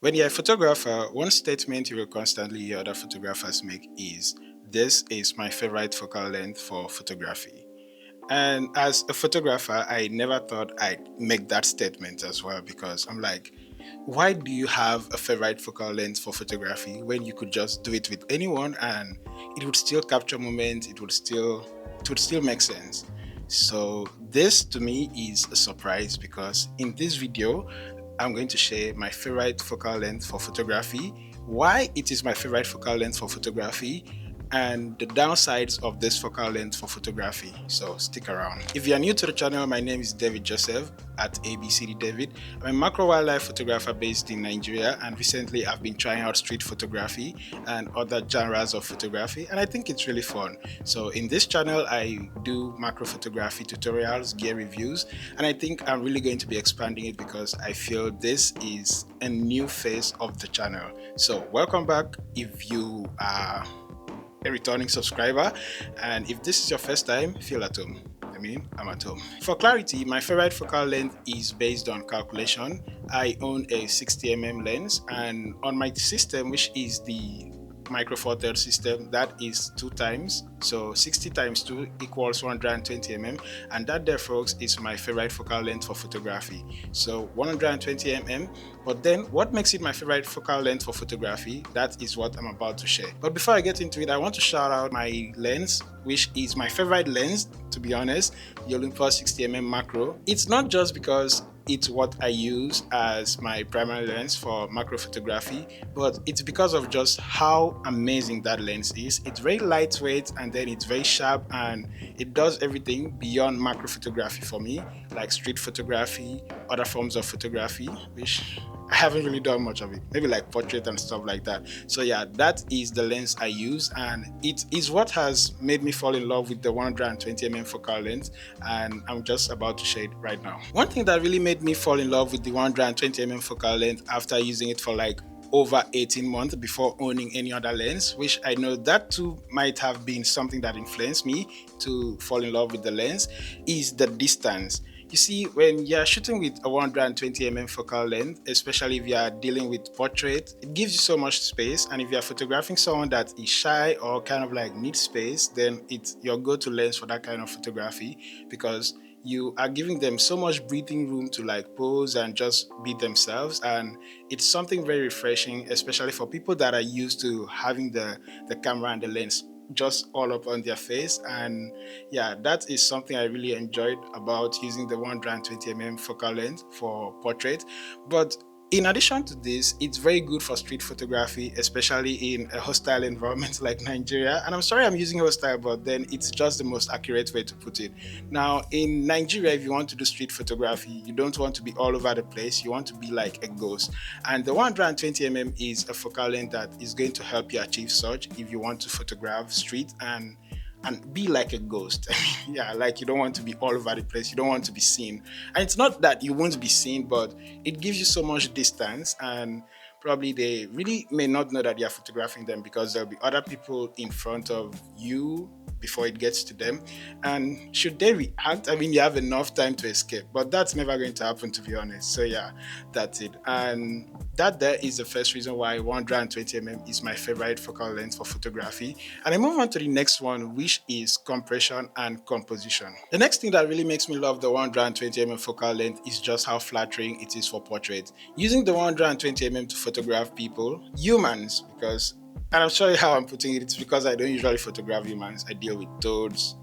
When you're a photographer, one statement you will constantly hear other photographers make is, "This is my favorite focal length for photography." And as a photographer, I never thought I'd make that statement as well because I'm like, why do you have a favorite focal length for photography when you could just do it with anyone and it would still capture moments, it would still make sense. So this to me is a surprise because in this video I'm going to share my favorite focal length for photography, why it is my favorite focal length for photography, and the downsides of this focal length for photography. So stick around. If you are new to the channel, my name is David Joseph at ABCD David. I'm a macro wildlife photographer based in Nigeria, and recently I've been trying out street photography and other genres of photography, and I think it's really fun. So in this channel, I do macro photography tutorials, gear reviews, and I think I'm really going to be expanding it because I feel this is a new phase of the channel. So welcome back if you are a returning subscriber, and if this is your first time, feel at home. I'm at home. For clarity, my favorite focal length is based on calculation. I own a 60 mm lens, and on my system, which is the micro four third system, that is 2 times. So 60 times 2 equals 120 mm, and that therefore is my favorite focal length for photography. So 120 mm. But then what makes it my favorite focal length for photography? That is what I'm about to share. But before I get into it, I want to shout out my lens, which is my favorite lens, to be honest, the Olympus 60 mm macro. It's not just because it's what I use as my primary lens for macro photography, but it's because of just how amazing that lens is. It's very lightweight and then it's very sharp, and it does everything beyond macro photography for me, like street photography, other forms of photography, which I haven't really done much of it, maybe like portrait and stuff like that. So yeah, that is the lens I use, and it is what has made me fall in love with the 120 mm focal length, and I'm just about to share it right now. One thing that really made me fall in love with the 120 mm focal length after using it for like over 18 months before owning any other lens, which I know that too might have been something that influenced me to fall in love with the lens, is the distance. You see, when you're shooting with a 120 mm focal length, especially if you're dealing with portrait, it gives you so much space. And if you're photographing someone that is shy or kind of like needs space, then it's your go-to lens for that kind of photography because you are giving them so much breathing room to like pose and just be themselves. And it's something very refreshing, especially for people that are used to having the camera and the lens just all up on their face. And yeah, that is something I really enjoyed about using the 120 mm focal length for portrait. But in addition to this, it's very good for street photography, especially in a hostile environment like Nigeria. And I'm sorry I'm using hostile, but then it's just the most accurate way to put it. Now, in Nigeria, if you want to do street photography, you don't want to be all over the place. You want to be like a ghost. And the 120 mm is a focal length that is going to help you achieve such if you want to photograph street and be like a ghost. Yeah, like you don't want to be all over the place. You don't want to be seen. And it's not that you won't be seen, but it gives you so much distance, and probably they really may not know that you're photographing them because there'll be other people in front of you before it gets to them. And should they react, I mean, you have enough time to escape, but that's never going to happen, to be honest. So yeah, that's it. And that there is the first reason why 120 mm is my favorite focal length for photography. And I move on to the next one, which is compression and composition. The next thing that really makes me love the 120 mm focal length is just how flattering it is for portrait. Using the 120 mm to photograph people, humans, because, and I'm sorry how I'm putting it, it's because I don't usually photograph humans. I deal with toads,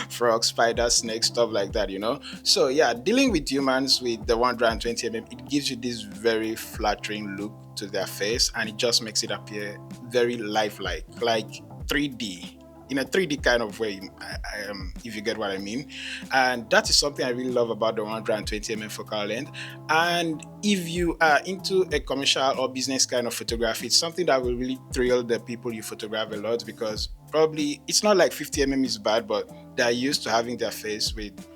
frogs, spiders, snakes, stuff like that, you know. So yeah, dealing with humans with the 120 mm, it gives you this very flattering look to their face, and it just makes it appear very lifelike, like 3D, in a 3D kind of way, if you get what I mean. And that is something I really love about the 120 mm focal length. And if you are into a commercial or business kind of photography, it's something that will really thrill the people you photograph a lot, because probably it's not like 50 mm is bad, but they're used to having their face with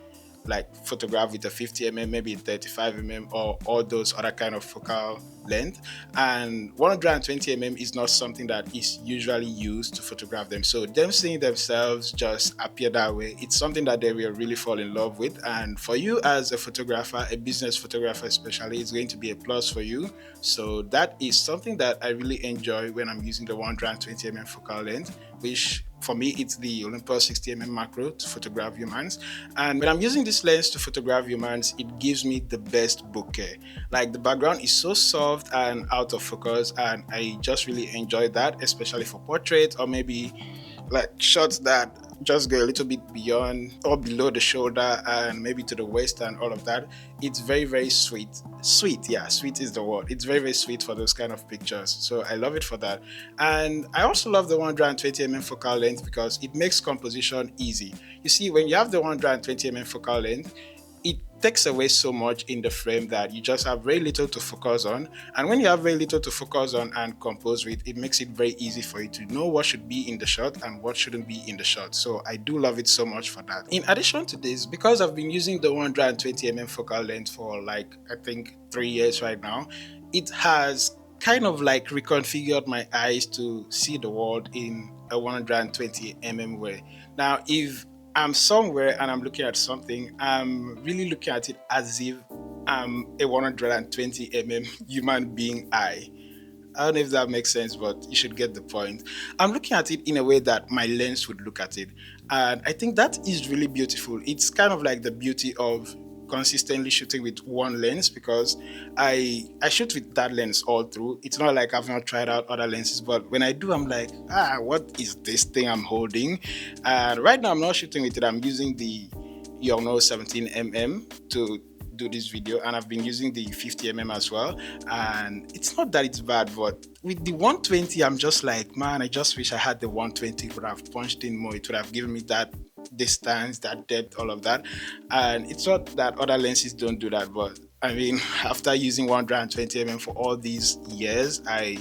like photograph with a 50 mm, maybe 35 mm, or all those other kind of focal length. And 120 mm is not something that is usually used to photograph them. So them seeing themselves just appear that way, it's something that they will really fall in love with. And for you as a photographer, a business photographer especially, it's going to be a plus for you. So that is something that I really enjoy when I'm using the 120 mm focal length, which for me it's the Olympus 60 mm macro to photograph humans. And when I'm using this lens to photograph humans, it gives me the best bokeh. Like the background is so soft and out of focus, and I just really enjoy that, especially for portraits or maybe like shots that just go a little bit beyond or below the shoulder and maybe to the waist and all of that. It's very, very sweet. Sweet, yeah, sweet is the word. It's very, very sweet for those kind of pictures. So I love it for that. And I also love the 120 mm focal length because it makes composition easy. You see, when you have the 120 mm focal length, it takes away so much in the frame that you just have very little to focus on. And when you have very little to focus on and compose with, it makes it very easy for you to know what should be in the shot and what shouldn't be in the shot. So I do love it so much for that. In addition to this, because I've been using the 120 mm focal length for like, I think 3 years right now, it has kind of like reconfigured my eyes to see the world in a 120 mm way. Now, if I'm somewhere and I'm looking at something, I'm really looking at it as if I'm a 120 mm human being eye. I don't know if that makes sense, but you should get the point. I'm looking at it in a way that my lens would look at it. And I think that is really beautiful. It's kind of like the beauty of consistently shooting with one lens because I shoot with that lens all through. It's not like I've not tried out other lenses, but when I do, I'm like, what is this thing I'm holding? And right now I'm not shooting with it. I'm using the Yongnuo 17 mm to do this video, and I've been using the 50 mm as well. And it's not that it's bad, but with the 120, I'm just like, man, I just wish I had the 120. Would have punched in more. It would have given me that distance, that depth, all of that. And it's not that other lenses don't do that, but I mean, after using 120 mm for all these years, I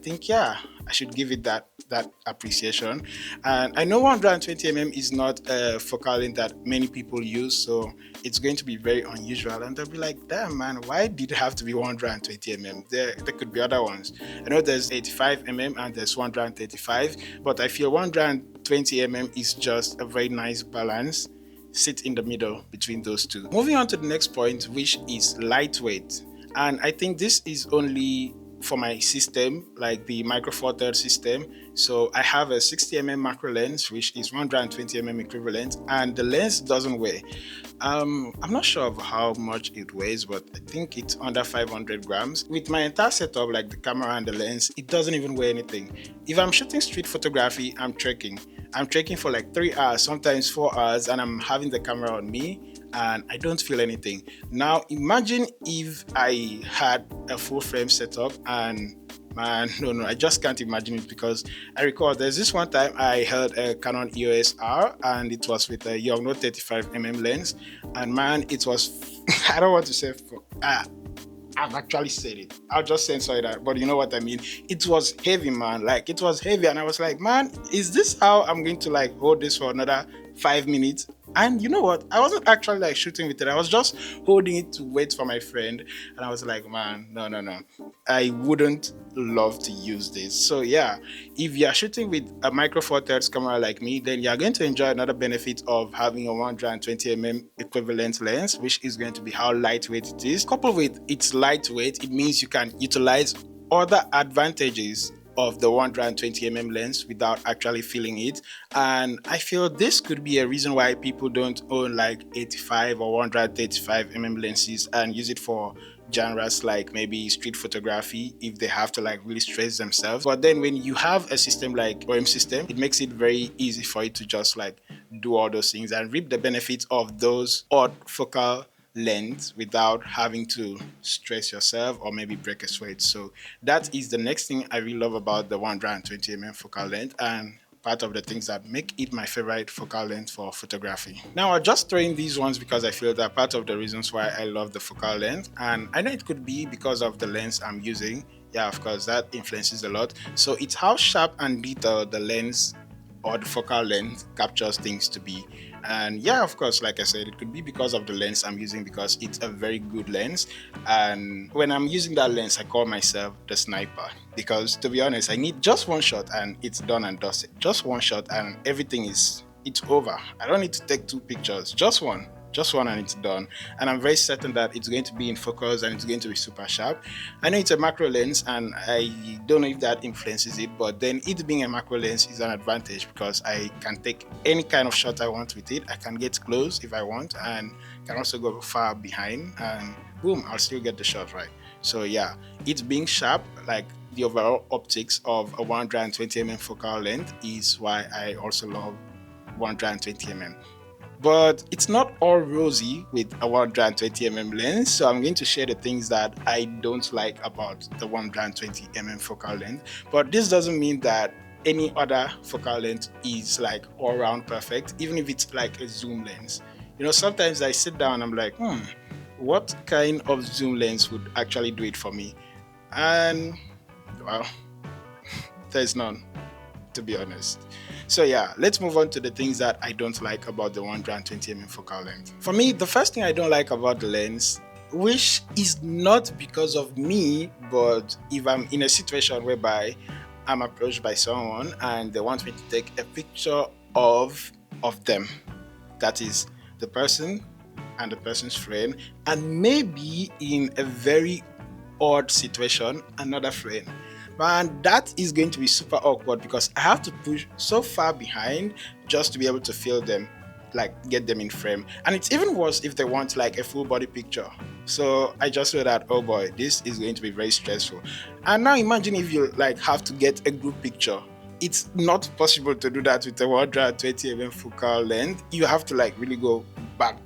think, yeah, I should give it that appreciation. And I know 120 mm is not a focal length that many people use, so it's going to be very unusual. And they'll be like, damn, man, why did it have to be 120 mm? There could be other ones. I know there's 85 mm and there's 135, but I feel 120 mm is just a very nice balance, sit in the middle between those two. Moving on to the next point, which is lightweight. And I think this is only for my system, like the Micro Four Thirds system. So I have a 60 mm macro lens, which is 120 mm equivalent, and the lens doesn't weigh. I'm not sure of how much it weighs, but I think it's under 500 grams. With my entire setup, like the camera and the lens, it doesn't even weigh anything. If I'm shooting street photography, I'm trekking. I'm trekking for like 3 hours, sometimes 4 hours, and I'm having the camera on me and I don't feel anything. Now imagine if I had a full frame setup and man, no, I just can't imagine it because I recall there's this one time I held a Canon EOS R and it was with a Yongnuo 35 mm lens, and man, it was I don't want to say I've actually said it. I'll just censor that, but you know what I mean. It was heavy, man. Like it was heavy, and I was like, man, is this how I'm going to like hold this for another 5 minutes? And you know what? I wasn't actually like shooting with it. I was just holding it to wait for my friend, and I was like, man, no. I wouldn't love to use this. So yeah, if you're shooting with a Micro Four Thirds camera like me, then you're going to enjoy another benefit of having a 120 mm equivalent lens, which is going to be how lightweight it is. Coupled with its lightweight, it means you can utilize other advantages of the 120 mm lens without actually feeling it. And I feel this could be a reason why people don't own like 85 or 135 mm lenses and use it for genres like maybe street photography if they have to like really stress themselves. But then when you have a system like OM system, it makes it very easy for you to just like do all those things and reap the benefits of those odd focal length without having to stress yourself or maybe break a sweat. So that is the next thing I really love about the 120 mm focal length, and part of the things that make it my favorite focal length for photography. Now I'll just throw in these ones because I feel that part of the reasons why I love the focal length, and I know it could be because of the lens I'm using. Yeah, of course, that influences a lot. So it's how sharp and detailed the lens or the focal length captures things to be. And yeah, of course, like I said, it could be because of the lens I'm using, because it's a very good lens. And when I'm using that lens, I call myself the sniper, because to be honest, I need just one shot and it's done and dusted. Just one shot and everything is it's over. I don't need to take two pictures, just one and it's done. And I'm very certain that it's going to be in focus and it's going to be super sharp. I know it's a macro lens and I don't know if that influences it, but then it being a macro lens is an advantage because I can take any kind of shot I want with it. I can get close if I want and can also go far behind and boom, I'll still get the shot right. So yeah, it being sharp, like the overall optics of a 120mm focal length is why I also love 120mm. But it's not all rosy with a 120mm lens, so I'm going to share the things that I don't like about the 120mm focal length. But this doesn't mean that any other focal length is like all round perfect, even if it's like a zoom lens. You know, sometimes I sit down and I'm like, what kind of zoom lens would actually do it for me? And well, there's none, to be honest. So yeah, let's move on to the things that I don't like about the 120mm focal length. For me, the first thing I don't like about the lens, which is not because of me, but if I'm in a situation whereby I'm approached by someone and they want me to take a picture of them, that is the person and the person's friend, and maybe in a very odd situation, another friend. Man, that is going to be super awkward because I have to push so far behind just to be able to feel them, like get them in frame. And it's even worse if they want like a full body picture. So I just feel that, oh boy, this is going to be very stressful. And now imagine if you like have to get a group picture. It's not possible to do that with a 120mm focal length. You have to like really go back,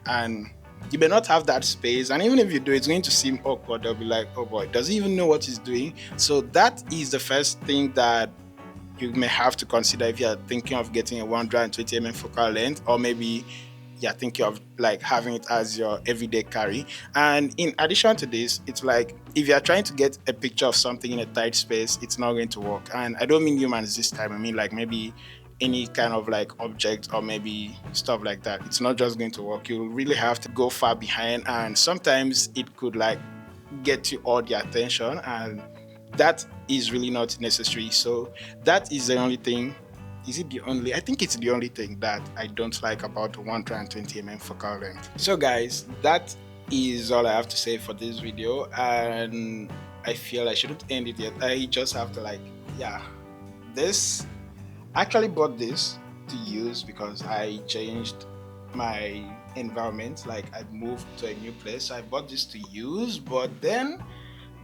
and you may not have that space, and even if you do, it's going to seem awkward. They'll be like, oh boy, does he even know what he's doing? So that is the first thing that you may have to consider if you're thinking of getting a 120mm focal length, or maybe you're thinking of like having it as your everyday carry. And in addition to this, it's like if you're trying to get a picture of something in a tight space, it's not going to work. And I don't mean humans this time, I mean like maybe any kind of like object or maybe stuff like that. It's not just going to work. You really have to go far behind, and sometimes it could like get you all the attention, and that is really not necessary. So that is the only thing. Is it the only? I think it's the only thing that I don't like about the 120mm focal length. So guys, that is all I have to say for this video, and I feel I shouldn't end it yet. I just have to like, yeah, this I actually bought this to use because I changed my environment. Like I moved to a new place, so I bought this to use. But then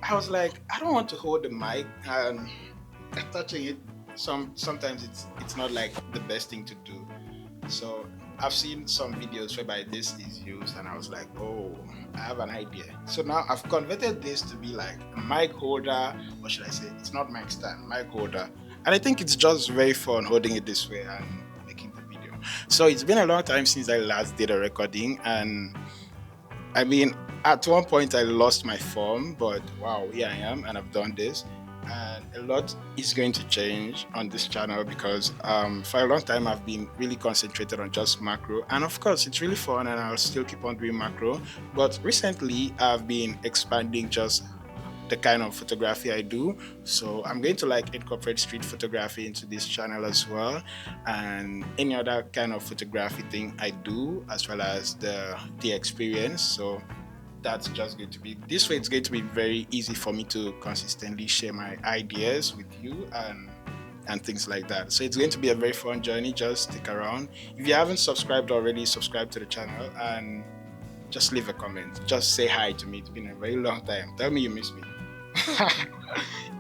I was like, I don't want to hold the mic and touching it. Sometimes it's not like the best thing to do. So I've seen some videos whereby this is used, and I was like, oh, I have an idea. So now I've converted this to be like a mic holder, or should I say, it's not mic stand, mic holder. And I think it's just very fun holding it this way and making the video. So it's been a long time since I last did a recording, and I mean, at one point I lost my form, but wow, here I am, and I've done this. And a lot is going to change on this channel because for a long time I've been really concentrated on just macro, and of course it's really fun and I'll still keep on doing macro, but recently I've been expanding just the kind of photography I do. So I'm going to like incorporate street photography into this channel as well, and any other kind of photography thing I do, as well as the experience. So that's just going to be this way. It's going to be very easy for me to consistently share my ideas with you and things like that. So it's going to be a very fun journey. Just stick around. If you haven't subscribed already, subscribe to the channel and just leave a comment. Just say hi to me. It's been a very long time. Tell me you miss me.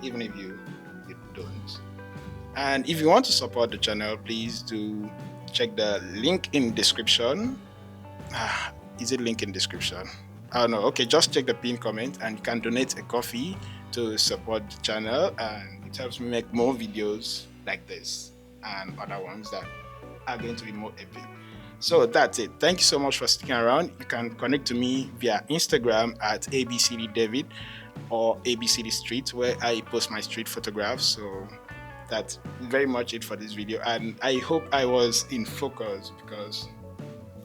Even if you don't. And if you want to support the channel, please do check the link in description. Is it link in description? Oh no, okay, just check the pinned comment and you can donate a coffee to support the channel, and it helps me make more videos like this and other ones that are going to be more epic. So that's it. Thank you so much for sticking around. You can connect to me via Instagram at abcddavid or abcdstreet, where I post my street photographs. So That's very much it for this video, and I hope I was in focus, because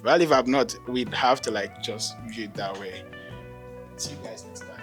well, if I'm not, we'd have to like just view it that way. See you guys next time.